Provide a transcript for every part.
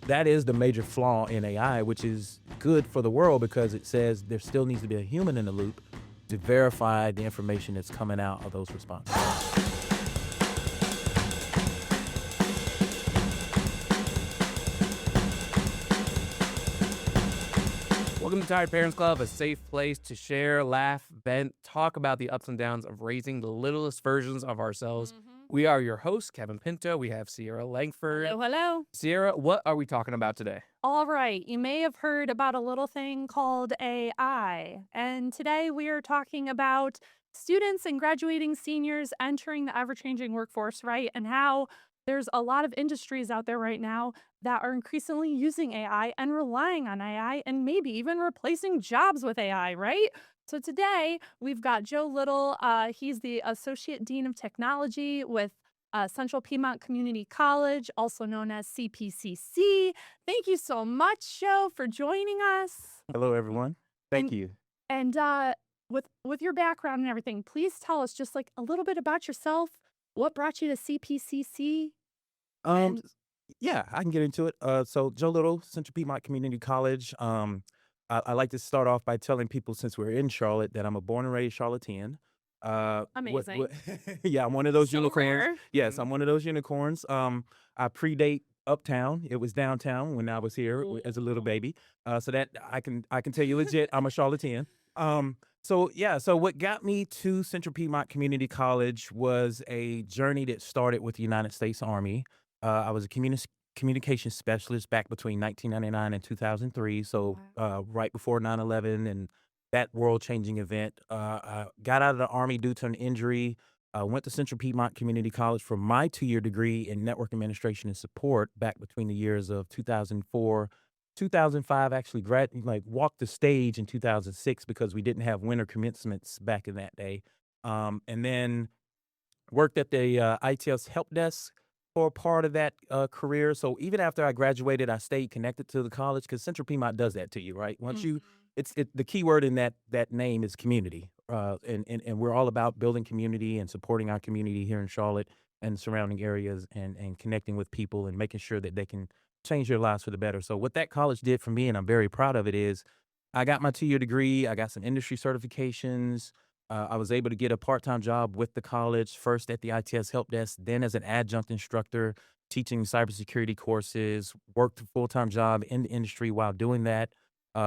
that is the major flaw in AI, which is good for the world because it says there still needs to be a human in the loop to verify the information that's coming out of those responses. Welcome to Tired Parents Club, a safe place to share, laugh, vent, talk about the ups and downs of raising the littlest versions of ourselves. Mhm. We are your hosts, Kevin Pinto. We have Sierra Langford. Hello, hello. Sierra, what are we talking about today? All right, you may have heard about a little thing called AI. And today we are talking about students and graduating seniors entering the ever changing workforce, right? And how there's a lot of industries out there right now that are increasingly using AI and relying on AI and maybe even replacing jobs with AI, right? So today we've got Joe Little. He's the Associate Dean of Technology with Central Piedmont Community College, also known as CPCC. Thank you so much, Joe, for joining us. Hello, everyone. Thank And you. and with your background and everything, please tell us just like a little bit about yourself. What brought you to CPCC? Um, And yeah, I can get into it. So Joe Little, Central Piedmont Community College. I like to start off by telling people since we're in Charlotte that I'm a born and raised Charlottean. amazing, Yeah, I'm one of those so unicorns. rare. Yes, I'm one of those unicorns. I predate Uptown. It was downtown when I was here as a little Ooh. baby. So that I can tell you legit, I'm a Charlottean. So what got me to Central Piedmont Community College was a journey that started with the United States Army. I was a communication specialist back between 1999 and 2003. So Wow. right before 9/11 and that world-changing event. I got out of the Army due to an injury. Went to Central Piedmont Community College for my 2-year degree in network administration and support back between the years of 2004, 2005. Actually, walked the stage in 2006 because we didn't have winter commencements back in that day. And then worked at the ITS help desk for a part of that career. So even after I graduated, I stayed connected to the college because Central Piedmont does that to you, right? Once you, Mhm. the key word in that name is community, and we're all about building community and supporting our community here in Charlotte and surrounding areas, and connecting with people and making sure that they can change their lives for the better. So what that college did for me, and I'm very proud of it, is I got my 2-year degree. I got some industry certifications. I was able to get a part-time job with the college, first at the ITS help desk, then as an adjunct instructor teaching cybersecurity courses, worked a full-time job in the industry while doing that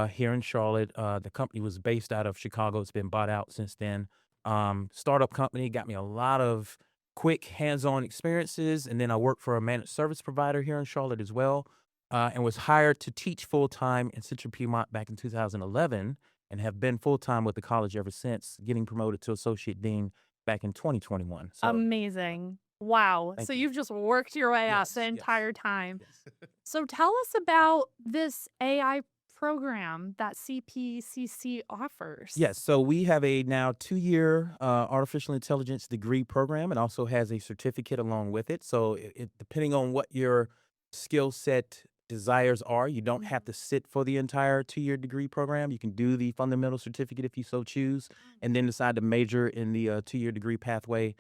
here in Charlotte. The company was based out of Chicago. It's been bought out since then. Startup company got me a lot of quick hands-on experiences. And then I worked for a managed service provider here in Charlotte as well, and was hired to teach full-time in Central Piedmont back in 2011 and have been full-time with the college ever since, getting promoted to associate dean back in 2021. So, Amazing. Wow. So thank you. you've just worked your way up the Yes, yes, entire time. yes. So tell us about this AI program that CPCC offers. Yes, so we have a now 2-year artificial intelligence degree program, and also has a certificate along with it. So depending on what your skill set desires are, you don't have to Mhm. sit for the entire 2-year degree program. You can do the fundamental certificate if you so choose, and then decide to major in the 2-year degree pathway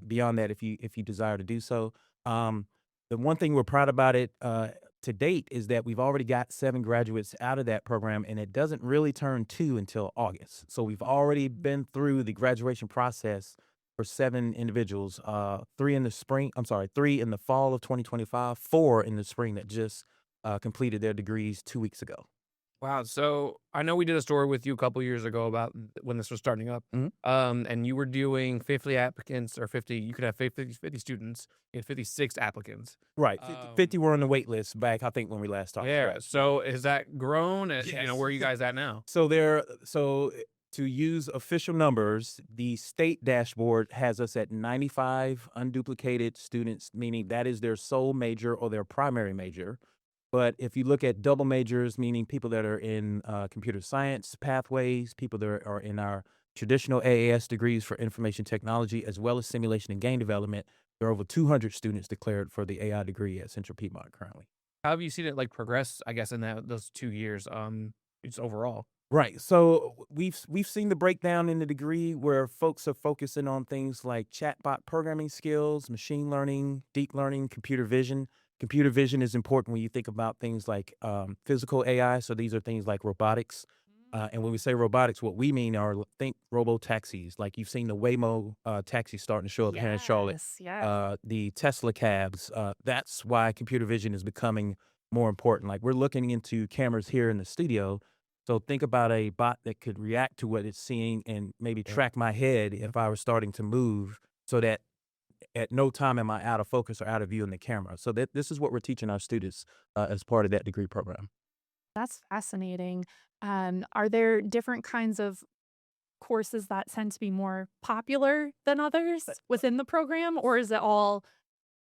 beyond that if you desire to do so. Um, the one thing we're proud about it to date is that we've already got 7 graduates out of that program, and it doesn't really turn 2 until August. So we've already Mm. been through the graduation process for 7 individuals, 3 in the spring, I'm sorry, 3 in the fall of 2025, 4 in the spring that just completed their degrees 2 weeks ago. Wow. So I know we did a story with you a couple years ago about when this was starting up. Mhm. And you were doing 50 applicants or 50, you could have 50 students. You had 56 applicants. Right, 50 Um, were on the wait list back, I think, when we last talked, yeah. correct. So has that grown? Yes. Where are you guys at now? To use official numbers, the state dashboard has us at 95 unduplicated students, meaning that is their sole major or their primary major. But if you look at double majors, meaning people that are in computer science pathways, people that are in our traditional AAS degrees for information technology, as well as simulation and game development, there are over 200 students declared for the AI degree at Central Piedmont currently. How have you seen it like progress, I guess, in those 2 years? Just overall. Right. So we've seen the breakdown in the degree where folks are focusing on things like chatbot programming skills, machine learning, deep learning, computer vision. Computer vision is important when you think about things like physical AI. So these are things like robotics. And when we say robotics, what we mean are think robo taxis. Like you've seen the Waymo taxis starting to show up here in Charlotte, Yes, yes. the Tesla cabs. That's why computer vision is becoming more important. Like we're looking into cameras here in the studio. So think about a bot that could react to what it's seeing and maybe Yep. track my head if I were starting to move, so that at no time am I out of focus or out of view in the camera. So that this is what we're teaching our students as part of that degree program. That's fascinating. Are there different kinds of courses that tend to be more popular than others within the program, or is it all,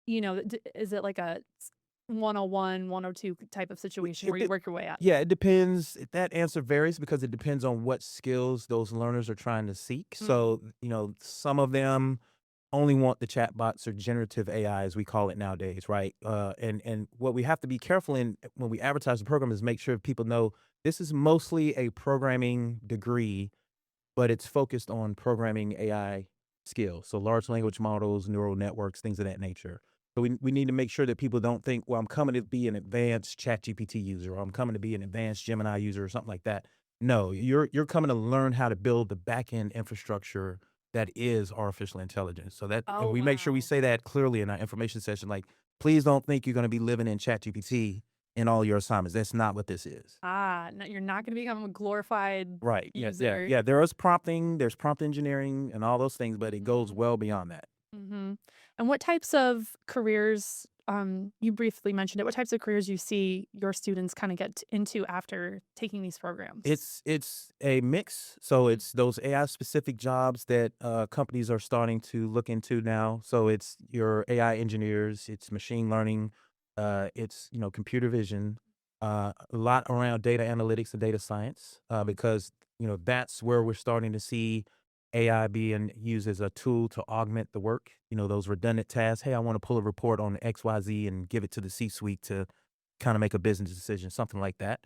is it like a 101, 102 type of situation It, where you it, work your way up? yeah, it depends. That answer varies because it depends on what skills those learners are trying to seek. Mm. So, some of them only want the chatbots or generative AI, as we call it nowadays, right? And what we have to be careful in when we advertise the program is make sure people know this is mostly a programming degree, but it's focused on programming AI skills. So large language models, neural networks, things of that nature. So we need to make sure that people don't think, well, I'm coming to be an advanced ChatGPT user, or I'm coming to be an advanced Gemini user, or something like that. No, you're coming to learn how to build the back end infrastructure that is artificial intelligence. So that, and Oh, we make sure we wow. say that clearly in our information session. Like, please don't think you're going to be living in ChatGPT in all your assignments. That's not what this is. No, you're not going to become a glorified Right. Yeah. Yeah. user. Yeah. There is prompting, there's prompt engineering and all those things, but it goes Mhm. well beyond that. Mhm. And what types of careers, you briefly mentioned it, what types of careers you see your students kind of get into after taking these programs? It's a mix. So Mhm. it's those AI specific jobs that companies are starting to look into now. So it's your AI engineers, it's machine learning, it's computer vision, a lot around data analytics and data science, because that's where we're starting to see AI being used as a tool to augment the work. Those redundant tasks. Hey, I want to pull a report on XYZ and give it to the C-suite to kind of make a business decision, something like that.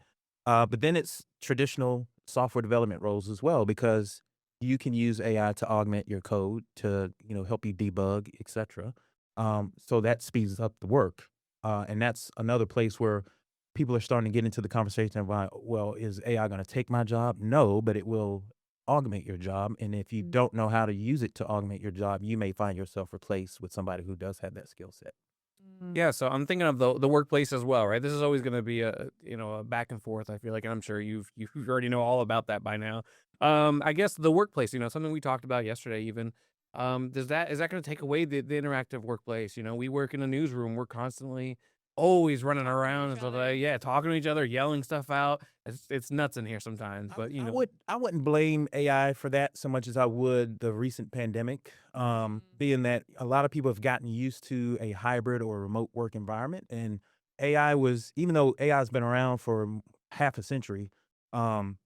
But then it's traditional software development roles as well, because you can use AI to augment your code to, help you debug, etc. So that speeds up the work. And that's another place where people are starting to get into the conversation about, well, is AI going to take my job? No, but it will augment your job. And if you Mm. don't know how to use it to augment your job, you may find yourself replaced with somebody who does have that skill set. Mm. Yeah, so I'm thinking of the workplace as well, right? This is always going to be a back and forth. I feel like, and I'm sure you already know all about that by now. I guess the workplace, something we talked about yesterday, even. Is that going to take away the interactive workplace? We work in a newsroom. We're constantly always running Talking to around each and stuff other. Yeah, talking to each other, yelling stuff out. It's nuts in here sometimes, I, but I would I wouldn't blame AI for that so much as I would the recent pandemic. Being that a lot of people have gotten used to a hybrid or remote work environment, and AI was, even though AI has been around for half a century, um,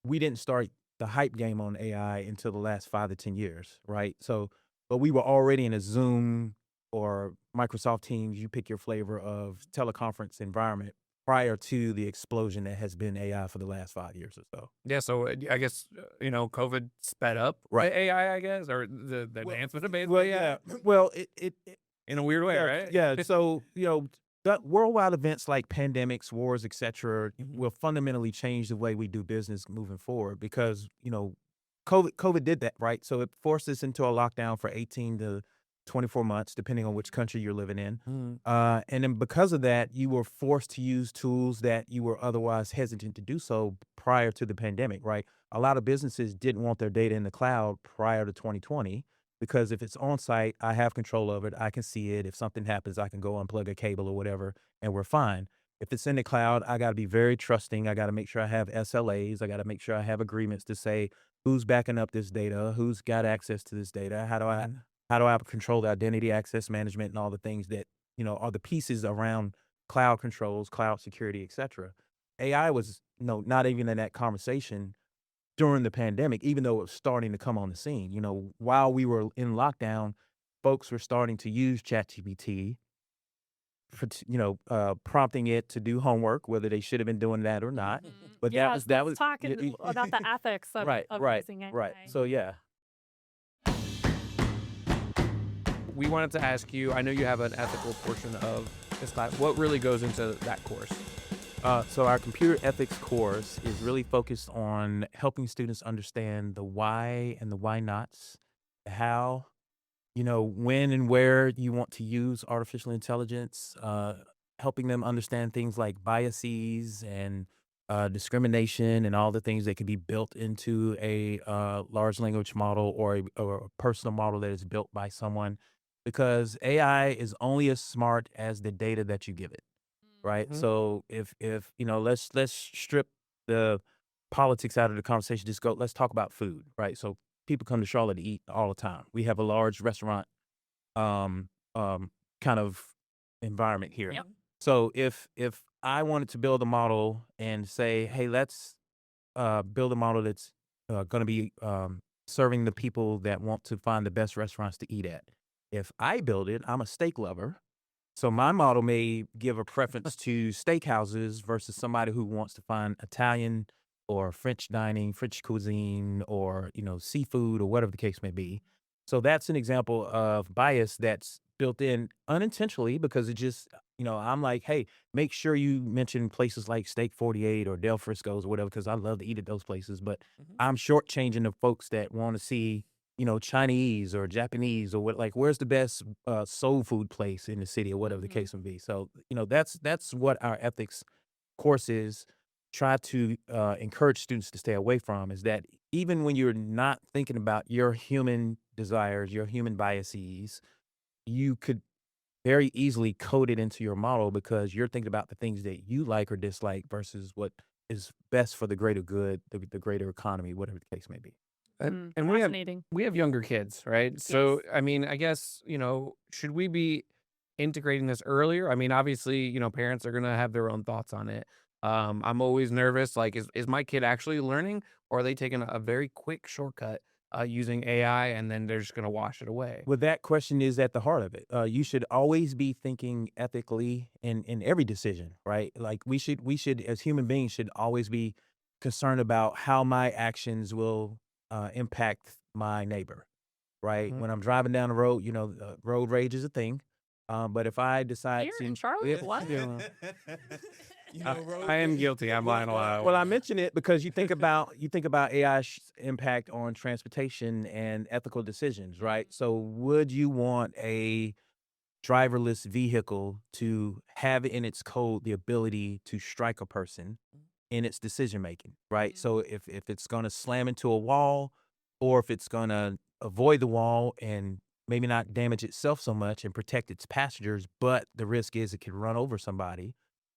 we didn't start the hype game on AI until the last 5 to 10 years, right? So, but we were already in a Zoom or Microsoft Teams, you pick your flavor of teleconference environment prior to the explosion that has been AI for the last 5 years or so. Yeah, so I guess COVID sped up Right. AI, I guess, or the Well, advancement of it. well, yeah. Well, it In a weird way, yeah, right? yeah. So, that worldwide events like pandemics, wars, etc., Mhm. will fundamentally change the way we do business moving forward, because, COVID did that, right? So it forced us into a lockdown for 18 to 24 months, depending on which country you're living in. Mhm. And then because of that, you were forced to use tools that you were otherwise hesitant to do so prior to the pandemic, right? A lot of businesses didn't want their data in the cloud prior to 2020, because if it's on site, I have control of it. I can see it. If something happens, I can go unplug a cable or whatever, and we're fine. If it's in the cloud, I got to be very trusting. I got to make sure I have SLAs. I got to make sure I have agreements to say who's backing up this data, who's got access to this data, how do I control the identity access management and all the things that are the pieces around cloud controls, cloud security, etc. AI was not even in that conversation during the pandemic, even though it was starting to come on the scene. While we were in lockdown, folks were starting to use ChatGPT for prompting it to do homework, whether they should have been doing that or not. Mhm. But Yes, that let's was talk about the ethics of, right, right, using right. AI. So yeah. We wanted to ask you. I know you have an ethical portion of this class? What really goes into that course? So our computer ethics course is really focused on helping students understand the why and the why nots, how, when and where you want to use artificial intelligence, helping them understand things like biases and discrimination and all the things that could be built into a large language model or a personal model that is built by someone, because AI is only as smart as the data that you give it, right? Mhm. So if let's strip the politics out of the conversation. Just go. Let's talk about food, right? So people come to Charlotte to eat all the time. We have a large restaurant um kind of environment here. Yep. So if I wanted to build a model and say, hey, let's build a model that's going to be serving the people that want to find the best restaurants to eat at. If I build it, I'm a steak lover. So my model may give a preference to steakhouses versus somebody who wants to find Italian or French dining, French cuisine, or seafood or whatever the case may be. So that's an example of bias that's built in unintentionally, because it just I'm like, hey, make sure you mention places like Steak 48 or Del Frisco's or whatever, because I love to eat at those places. But Mhm. I'm shortchanging the folks that want to see Chinese or Japanese or what, like, where's the best soul food place in the city or whatever the Mhm. case may be. So, that's what our ethics course is. Try to encourage students to stay away from is that even when you're not thinking about your human desires, your human biases, you could very easily code it into your model because you're thinking about the things that you like or dislike versus what is best for the greater good, the greater economy, whatever the case may be. And Fascinating. we have younger kids, right? Yes. So, I mean, I guess, should we be integrating this earlier? I mean, obviously, parents are gonna have their own thoughts on it. I'm always nervous, like, is my kid actually learning, or are they taking a very quick shortcut using AI and then they're just gonna wash it away? Well, that question is at the heart of it. You should always be thinking ethically in every decision, right? Like we should as human beings should always be concerned about how my actions will impact my neighbor, right? Mhm. When I'm driving down the road, road rage is a thing. But if I decide Here in to, Charlotte? What? Yeah. You know, I am guilty. I'm lying a lot. well, I mention it because you think about AI's impact on transportation and ethical decisions, right? So, would you want a driverless vehicle to have in its code the ability to strike a person in its decision making, right? So if it's going to slam into a wall, or if it's going to avoid the wall and maybe not damage itself so much and protect its passengers, but the risk is it could run over somebody,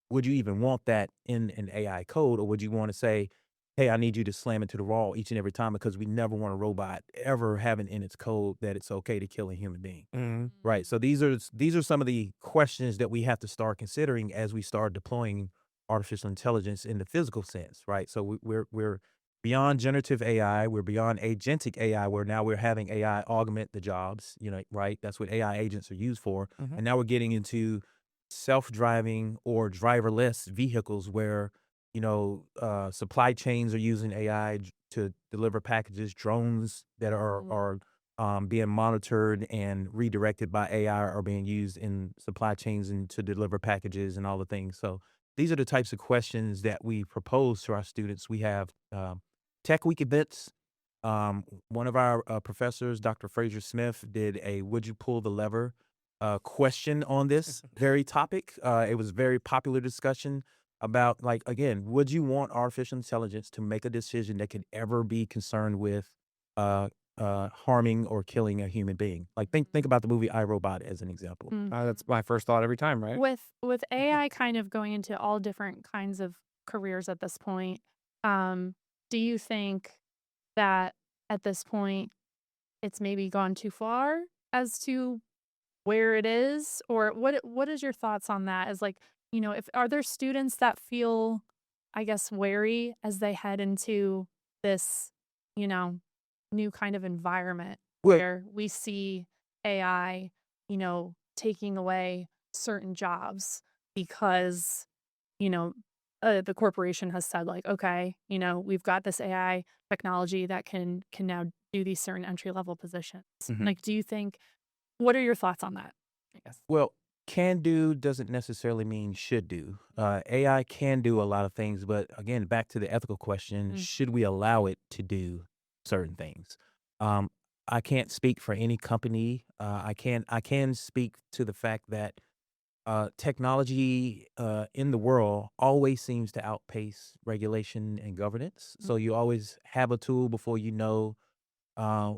would you even want that in an AI code, or would you want to say, hey, I need you to slam into the wall each and every time, because we never want a robot ever having in its code that it's okay to kill a human being. Mhm. Right. So these are some of the questions that we have to start considering as we start deploying artificial intelligence in the physical sense, right? So we're beyond generative AI, we're beyond agentic AI, where now we're having AI augment the jobs, right? That's what AI agents are used for. Mhm. And now we're getting into self-driving or driverless vehicles where, supply chains are using AI to deliver packages, drones that are being monitored and redirected by AI are being used in supply chains and to deliver packages and all the things. So these are the types of questions that we propose to our students. We have Tech Week events. One of our professors, Dr. Fraser Smith, did a "Would you pull the lever?" Question on this very topic. It was a very popular discussion about, like, again, would you want artificial intelligence to make a decision that could ever be concerned with uh, harming or killing a human being? Like, think about the movie I, Robot as an example. That's my first thought every time, right? With AI kind of going into all different kinds of careers at this point, do you think that at this point it's maybe gone too far as to where it is? Or what is your thoughts on that? As like, if are there students that feel, I guess, wary as they head into this, you know, new kind of environment Well, where we see AI, taking away certain jobs because, you know, the corporation has said like, okay, we've got this AI technology that can now do these certain entry level positions. Mhm. Like, do you think? What are your thoughts on that? I guess. Well, can do doesn't necessarily mean should do. AI can do a lot of things, but again, back to the ethical question, Mm. should we allow it to do certain things? Um, I can't speak for any company. I can speak to the fact that technology in the world always seems to outpace regulation and governance. Mm. So you always have a tool before you know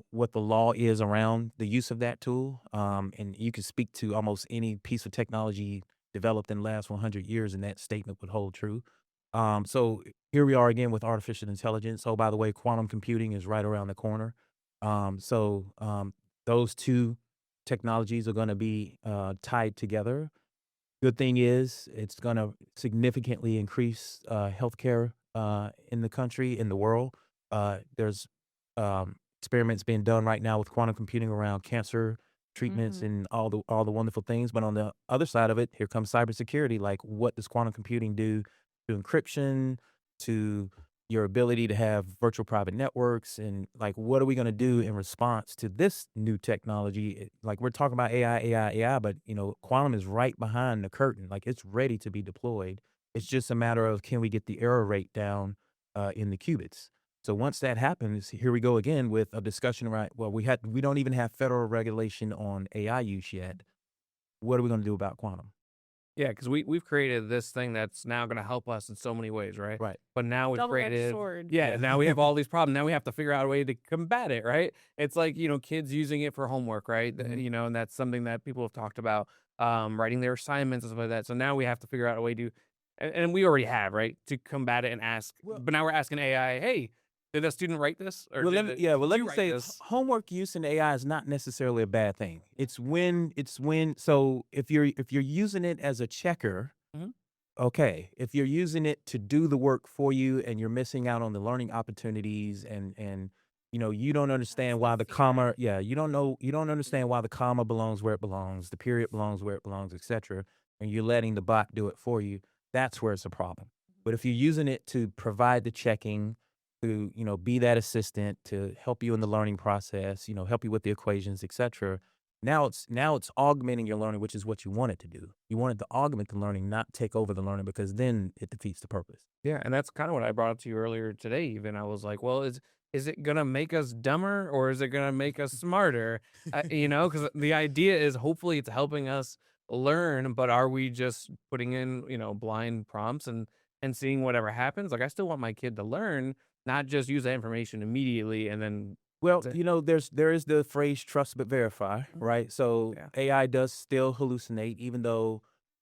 what the law is around the use of that tool. And you can speak to almost any piece of technology developed in the last 100 years, and that statement would hold true. So here we are again with artificial intelligence. Oh, by the way, quantum computing is right around the corner. So those two technologies are going to be tied together. Good thing is it's going to significantly increase healthcare in the country, in the world. There's experiments being done right now with quantum computing around cancer treatments Mhm. and all the wonderful things. But on the other side of it, here comes cybersecurity. Like, what does quantum computing do to encryption, to your ability to have virtual private networks, and like, what are we going to do in response to this new technology? Like, we're talking about AI, but quantum is right behind the curtain. Like, it's ready to be deployed. It's just a matter of, can we get the error rate down in the qubits? So once that happens, here we go again with a discussion around, well, we don't even have federal regulation on AI use yet. What are we going to do about quantum? Yeah, because we've created this thing that's now going to help us in so many ways, right? Right. But now we've Double-edged created, sword. yeah, Yeah. now we have all these problems. Now we have to figure out a way to combat it, right? It's like, kids using it for homework, right? Mhm. And that's something that people have talked about, writing their assignments and stuff like that. So now we have to figure out a way to, and we already have, right, to combat it and ask. Well, But now we're asking AI, hey, did a student write this, or well, did let you me write say, this? homework use in AI is not necessarily a bad thing. It's when. So if you're using it as a checker, Mhm. okay. If you're using it to do the work for you and you're missing out on the learning opportunities, and you don't That's understand the why the fear. comma, yeah, you don't understand why the comma belongs where it belongs, the period belongs where it belongs, etc., and you're letting the bot do it for you, that's where it's a problem. But if you're using it to provide the checking, to be that assistant, to help you in the learning process, help you with the equations, etc., now it's augmenting your learning, which is what you want it to do. You want it to augment the learning, not take over the learning, because then it defeats the purpose. Yeah, and that's kind of what I brought up to you earlier today. Even I was like, well, is it gonna make us dumber or is it gonna make us smarter? Because the idea is hopefully it's helping us learn, but are we just putting in blind prompts and seeing whatever happens? Like I still want my kid to learn, not just use that information immediately and then. Well, That's it. there is the phrase trust but verify, Mhm. right? So Yeah. AI does still hallucinate, even though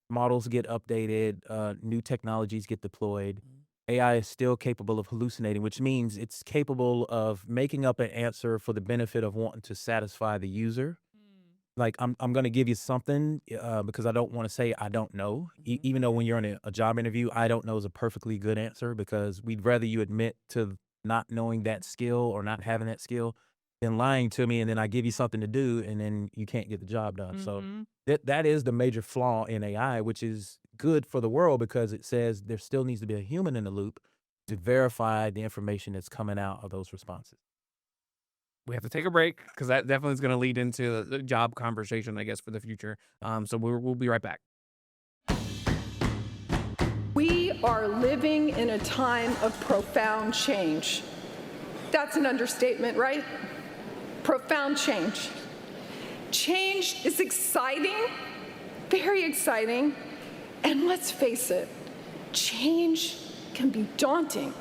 models get updated, new technologies get deployed. Mhm. AI is still capable of hallucinating, which means it's capable of making up an answer for the benefit of wanting to satisfy the user. Mm. Like, I'm going to give you something because I don't want to say I don't know. Mhm. Even though when you're in a job interview, I don't know is a perfectly good answer, because we'd rather you admit to not knowing that skill or not having that skill than lying to me, and then I give you something to do and then you can't get the job done. So Mhm. that is the major flaw in AI, which is good for the world because it says there still needs to be a human in the loop to verify the information that's coming out of those responses. We have to take a break because that definitely is going to lead into the job conversation, I guess, for the future. So we'll be right back. We are living in a time of profound change. That's an understatement, right? Profound change. Change is exciting, very exciting, and let's face it, change can be daunting.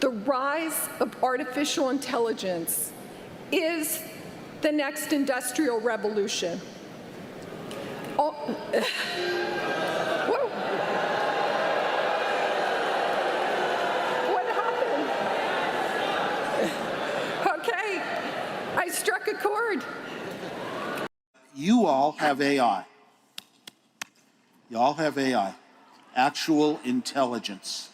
The rise of artificial intelligence is the next industrial revolution. Oh, whoa. What happened? Okay, I struck a chord. You all have AI. You all have AI, actual intelligence.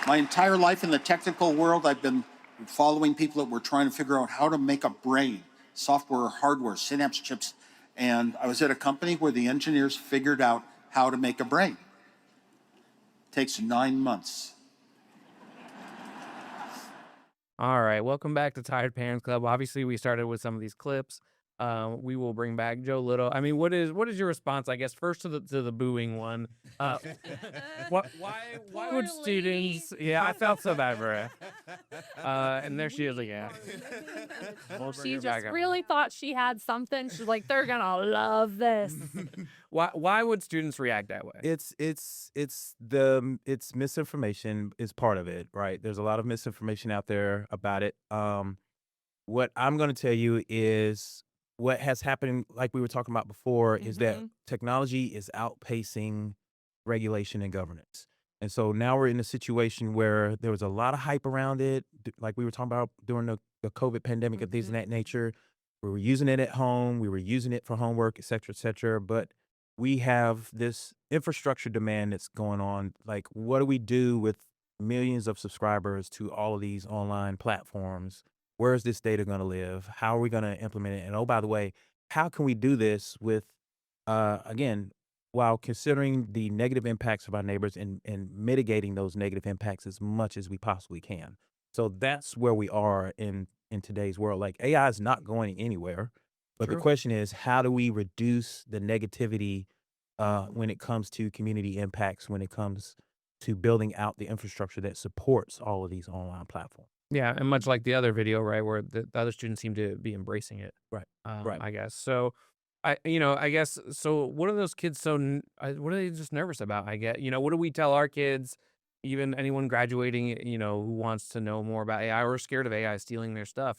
My entire life in the technical world, I've been following people that were trying to figure out how to make a brain, software, hardware, synapse chips. And I was at a company where the engineers figured out how to make a brain. Takes 9 months. All right, welcome back to Tired Parents Club. Obviously, we started with some of these clips. We will bring back Joe Little. I mean, what is your response? I guess first to the booing one. Uh, why Poor would lady. students? Yeah, I felt so bad for her. And there she is again. We'll bring She her just back up. really thought she had something. She's like, they're gonna love this. Why would students react that way? It's misinformation is part of it, right? There's a lot of misinformation out there about it. What I'm going to tell you is what has happened, like we were talking about before, is that Mhm. technology is outpacing regulation and governance. And so now we're in a situation where there was a lot of hype around it, like we were talking about during the COVID pandemic and things of Mhm. that nature. We were using it at home, we were using it for homework, et cetera, et cetera. But we have this infrastructure demand that's going on. Like, what do we do with millions of subscribers to all of these online platforms? Where is this data going to live? How are we going to implement it? And oh, by the way, how can we do this with, again, while considering the negative impacts of our neighbors and mitigating those negative impacts as much as we possibly can? So that's where we are in today's world. Like, AI is not going anywhere, but the True. question is, how do we reduce the negativity when it comes to community impacts, when it comes to building out the infrastructure that supports all of these online platforms? Yeah, and much like the other video, right, where the other students seem to be embracing it. Right. Right. I guess. So, I guess. So, what are those kids what are they just nervous about? I get. What do we tell our kids, even anyone graduating, who wants to know more about AI or scared of AI stealing their stuff?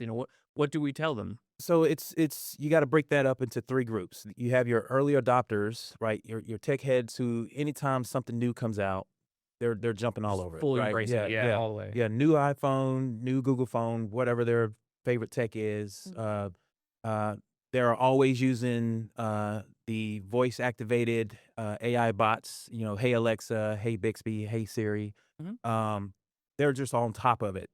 What do we tell them? So it's you got to break that up into three groups. You have your early adopters, right? Your tech heads who anytime something new comes out, they're jumping all Just over it, fully right? embracing it, yeah, all the way. Yeah. New iPhone, new Google phone, whatever their favorite tech is. Uh, they're always using the voice activated AI bots. Hey Alexa, Hey Bixby, Hey Siri. Mhm. They're just on top of it.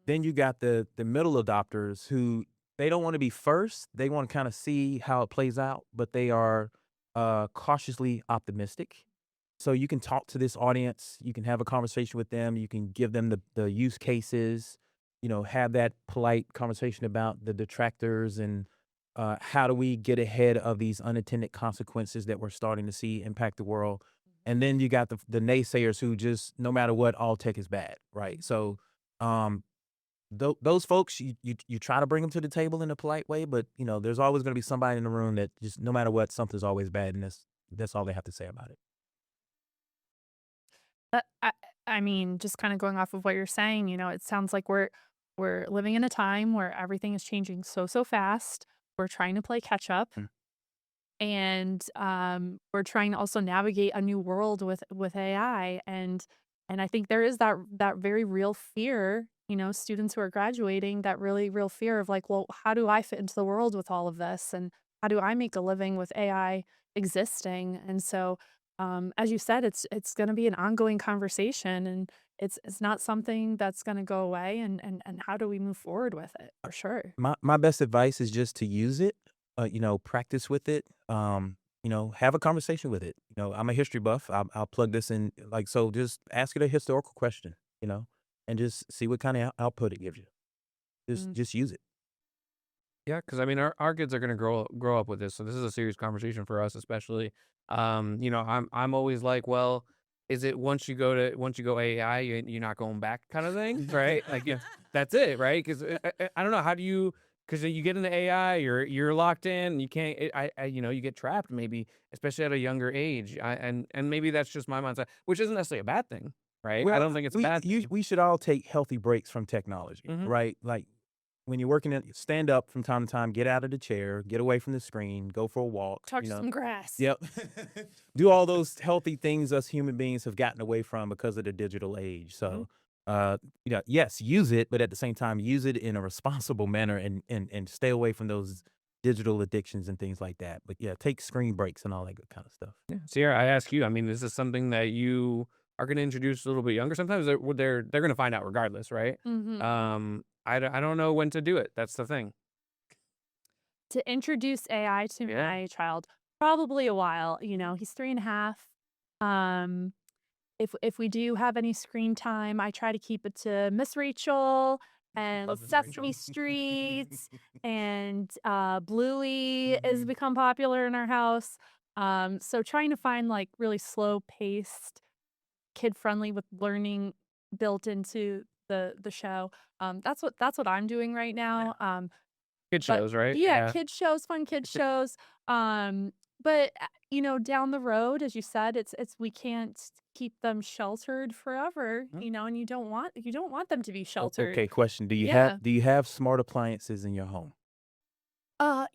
Then you got the middle adopters who they don't want to be first. They want to kind of see how it plays out, but they are cautiously optimistic. So you can talk to this audience, you can have a conversation with them, you can give them the use cases, have that polite conversation about the detractors and how do we get ahead of these unintended consequences that we're starting to see impact the world. And then you got the naysayers who just no matter what, all tech is bad, right? So um, those folks, you try to bring them to the table in a polite way, but there's always going to be somebody in the room that just no matter what, something's always bad, and that's all they have to say about it. But I mean, just kind of going off of what you're saying, it sounds like we're living in a time where everything is changing so fast. We're trying to play catch up, Mm. and we're trying to also navigate a new world with AI, and I think there is that very real fear. Students who are graduating, that really real fear of like, well, how do I fit into the world with all of this, and how do I make a living with AI existing? And so as you said, it's going to be an ongoing conversation, and it's not something that's going to go away. And how do we move forward with it? For sure. My best advice is just to use it, practice with it, have a conversation with it. I'm a history buff. I'll plug this in, like, so just ask it a historical question, and just see what kind of output it gives you. Mm. Just use it. Yeah, because I mean, our kids are gonna grow up with this, so this is a serious conversation for us, especially. I'm always like, well, is it once you go AI, you're not going back, kind of thing, right? Like, yeah, that's it, right? Because I don't know, how do you? Because you get into AI, you're locked in, you can't. You get trapped, maybe, especially at a younger age. And maybe that's just my mindset, which isn't necessarily a bad thing, right? I Well, don't think it's a bad thing. we should all take healthy breaks from technology, Hmm. right? Like when you're working at, stand up from time to time, get out of the chair, get away from the screen, go for a walk, Touch some grass. Yep. Do all those healthy things us human beings have gotten away from because of the digital age. So, yes, use it, but at the same time, use it in a responsible manner and stay away from those digital addictions and things like that. But yeah, take screen breaks and all that good kind of stuff. Yeah. Sierra, I ask you. I mean, this is something that you are going to introduce a little bit younger. Sometimes they're going to find out regardless, right? Hmm. I don't know when to do it. That's the thing. To introduce AI to Yeah. my child, probably a while. He's 3.5. Um, if we do have any screen time, I try to keep it to Miss Rachel and Love this, Sesame Rachel. Street and Bluey has become popular in our house. So trying to find like really slow paced, kid friendly with learning built into the show. That's what I'm doing right now. Kid But shows, right? yeah, kid shows, fun kid shows. But down the road, as you said, it's we can't keep them sheltered forever, and you don't want them to be sheltered. Okay, question. Yeah. Do you have smart appliances in your home?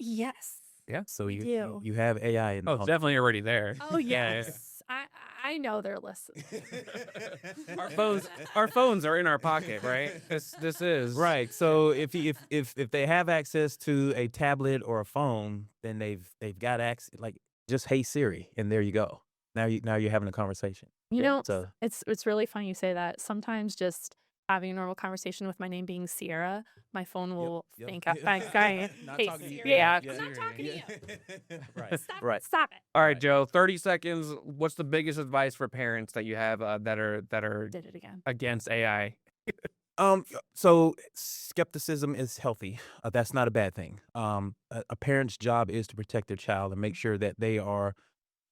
Yes. Yeah. So you do. you have AI in the Oh, it's home. definitely already there. Oh Yeah, yeah. yes. I know they're listening. Our phones are in our pocket, right? This is Right. So if they have access to a tablet or a phone, then they've got access. Like just hey Siri, and there you go. Now you're having a conversation. So It's really funny you say that. Sometimes just having a normal conversation with my name being Sierra, my phone will think yep. I Not hey, talking to you. Siri. Yeah. I'm not talking to you. right. Stop, Right. stop it. All right, Joe. 30 seconds. What's the biggest advice for parents that you have that are Did it again. against AI? So skepticism is healthy. That's not a bad thing. A parent's job is to protect their child and make sure that they are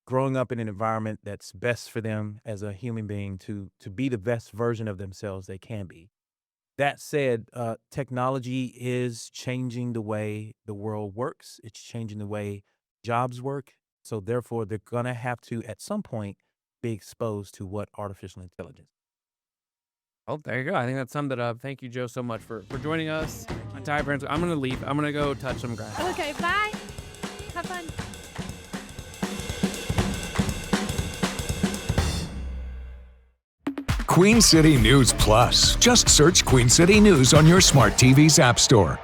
growing up in an environment that's best for them as a human being to be the best version of themselves they can be. That said, technology is changing the way the world works. It's changing the way jobs work. So therefore, they're gonna have to at some point be exposed to what artificial intelligence. Oh, there you go. I think that summed it up. Thank you, Joe, so much for joining us. I'm tired, friends. I'm gonna leave. I'm gonna go touch some grass. Okay, bye. Have fun. Queen City News Plus. Just search Queen City News on your smart TV's app store.